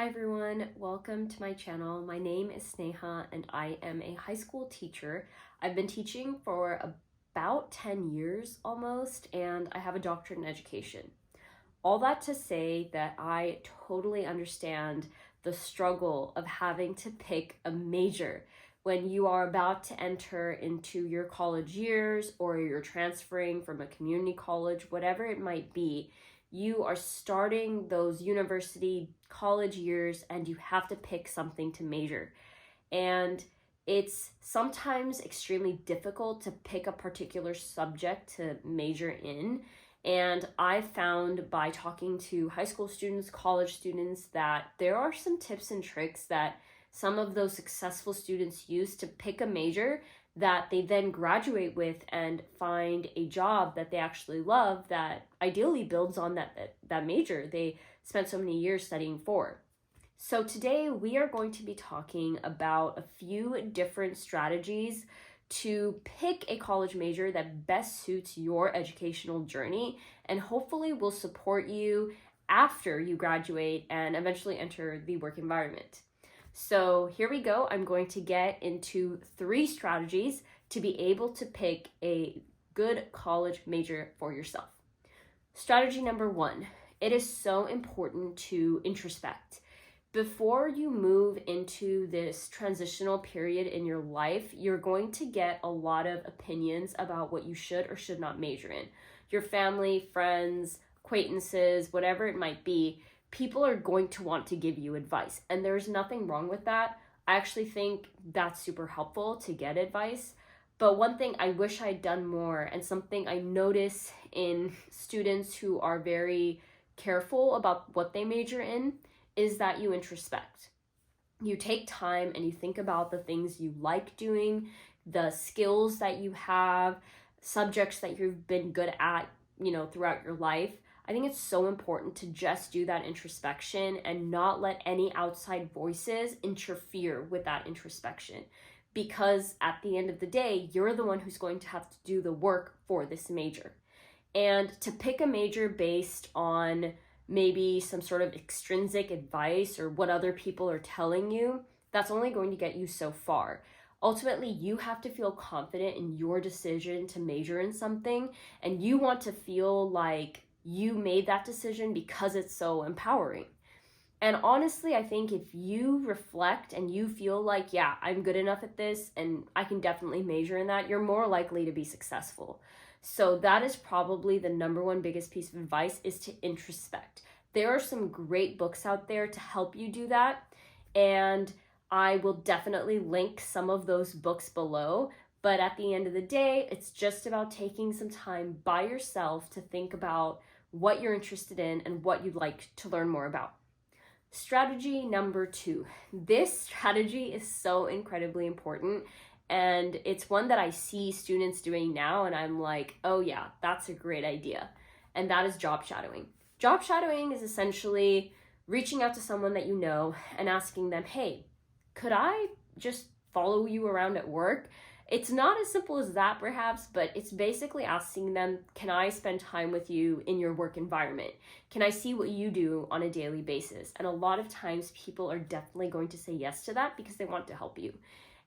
Hi everyone, welcome to my channel. My name is Sneha and I am a high school teacher. I've been teaching for about 10 years almost, and I have a doctorate in education. All that to say that I totally understand the struggle of having to pick a major when you are about to enter into your college years or you're transferring from a community college, whatever it might be. You are starting those university college years and you have to pick something to major. And it's sometimes extremely difficult to pick a particular subject to major in. And I found by talking to high school students, college students, that there are some tips and tricks that some of those successful students use to pick a major that they then graduate with and find a job that they actually love that ideally builds on that major they spent so many years studying for. So today we are going to be talking about a few different strategies to pick a college major that best suits your educational journey and hopefully will support you after you graduate and eventually enter the work environment. So here we go. I'm going to get into 3 strategies to be able to pick a good college major for yourself. Strategy number 1, it is so important to introspect. Before you move into this transitional period in your life, you're going to get a lot of opinions about what you should or should not major in. Your family, friends, acquaintances, whatever it might be, people are going to want to give you advice, and there's nothing wrong with that. I actually think that's super helpful to get advice. But one thing I wish I'd done more, and something I notice in students who are very careful about what they major in, is that you introspect. You take time and you think about the things you like doing, the skills that you have, subjects that you've been good at, throughout your life. I think it's so important to just do that introspection and not let any outside voices interfere with that introspection. Because at the end of the day, you're the one who's going to have to do the work for this major. And to pick a major based on maybe some sort of extrinsic advice or what other people are telling you, that's only going to get you so far. Ultimately, you have to feel confident in your decision to major in something, and you want to feel like you made that decision because it's so empowering. And honestly, I think if you reflect and you feel like, yeah, I'm good enough at this and I can definitely major in that, you're more likely to be successful. So that is probably the number one biggest piece of advice, is to introspect. There are some great books out there to help you do that, and I will definitely link some of those books below. But at the end of the day, it's just about taking some time by yourself to think about what you're interested in and what you'd like to learn more about. Strategy number 2. This strategy is so incredibly important, and it's one that I see students doing now, and I'm like, oh yeah, that's a great idea. And that is job shadowing. Job shadowing is essentially reaching out to someone that you know and asking them, hey, could I just follow you around at work? It's not as simple as that perhaps, but it's basically asking them, can I spend time with you in your work environment? Can I see what you do on a daily basis? And a lot of times people are definitely going to say yes to that because they want to help you.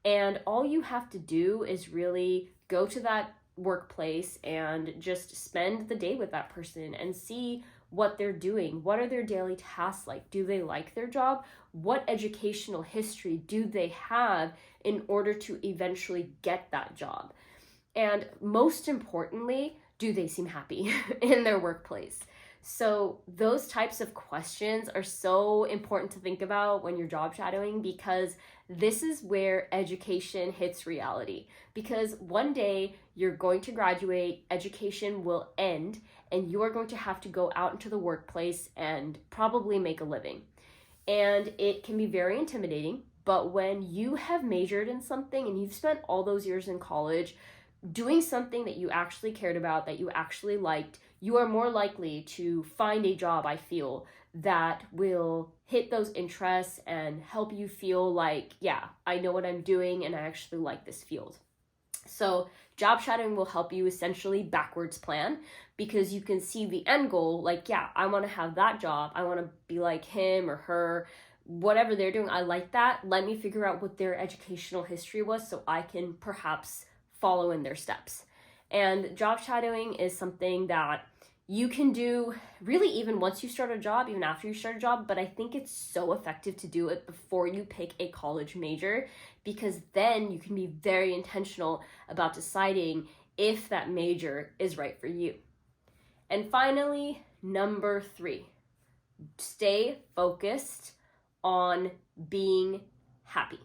And all you have to do is really go to that workplace and just spend the day with that person and see what they're doing. What are their daily tasks like? Do they like their job? What educational history do they have in order to eventually get that job? And most importantly, do they seem happy in their workplace? So those types of questions are so important to think about when you're job shadowing, because this is where education hits reality. Because one day you're going to graduate, education will end, and you are going to have to go out into the workplace and probably make a living. And it can be very intimidating, but when you have majored in something and you've spent all those years in college doing something that you actually cared about, that you actually liked, you are more likely to find a job, I feel, that will hit those interests and help you feel like, yeah, I know what I'm doing and I actually like this field. So job shadowing will help you essentially backwards plan, because you can see the end goal, like, yeah, I want to have that job. I want to be like him or her, whatever they're doing, I like that. Let me figure out what their educational history was so I can perhaps follow in their steps. And job shadowing is something that you can do really even once you start a job, even after you start a job, but I think it's so effective to do it before you pick a college major, because then you can be very intentional about deciding if that major is right for you. And finally, number 3, stay focused on being happy.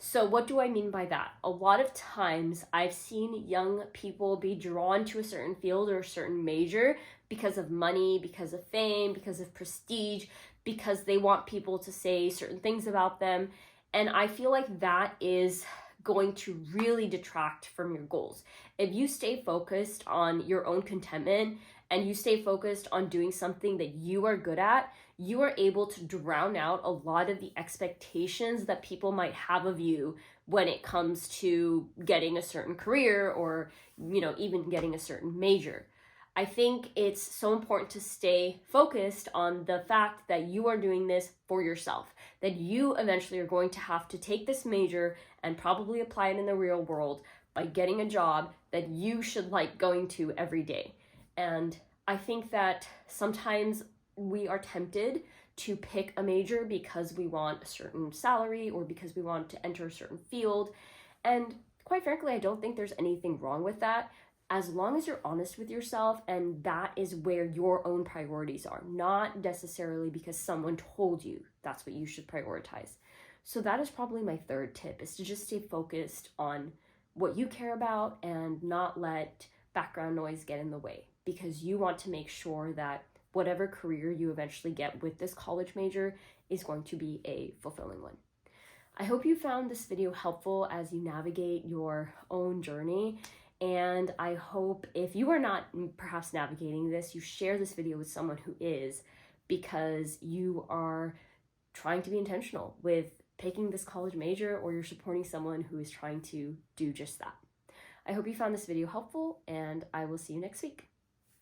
So what do I mean by that? A lot of times I've seen young people be drawn to a certain field or a certain major because of money, because of fame, because of prestige, because they want people to say certain things about them. And I feel like that is going to really detract from your goals. If you stay focused on your own contentment and you stay focused on doing something that you are good at, you are able to drown out a lot of the expectations that people might have of you when it comes to getting a certain career or, even getting a certain major. I think it's so important to stay focused on the fact that you are doing this for yourself, that you eventually are going to have to take this major and probably apply it in the real world by getting a job that you should like going to every day. And I think that sometimes we are tempted to pick a major because we want a certain salary or because we want to enter a certain field. And quite frankly, I don't think there's anything wrong with that, as long as you're honest with yourself and that is where your own priorities are, not necessarily because someone told you that's what you should prioritize. So that is probably my 3rd tip, is to just stay focused on what you care about and not let background noise get in the way, because you want to make sure that whatever career you eventually get with this college major is going to be a fulfilling one. I hope you found this video helpful as you navigate your own journey. And I hope if you are not perhaps navigating this, you share this video with someone who is, because you are trying to be intentional with picking this college major, or you're supporting someone who is trying to do just that. I hope you found this video helpful, and I will see you next week.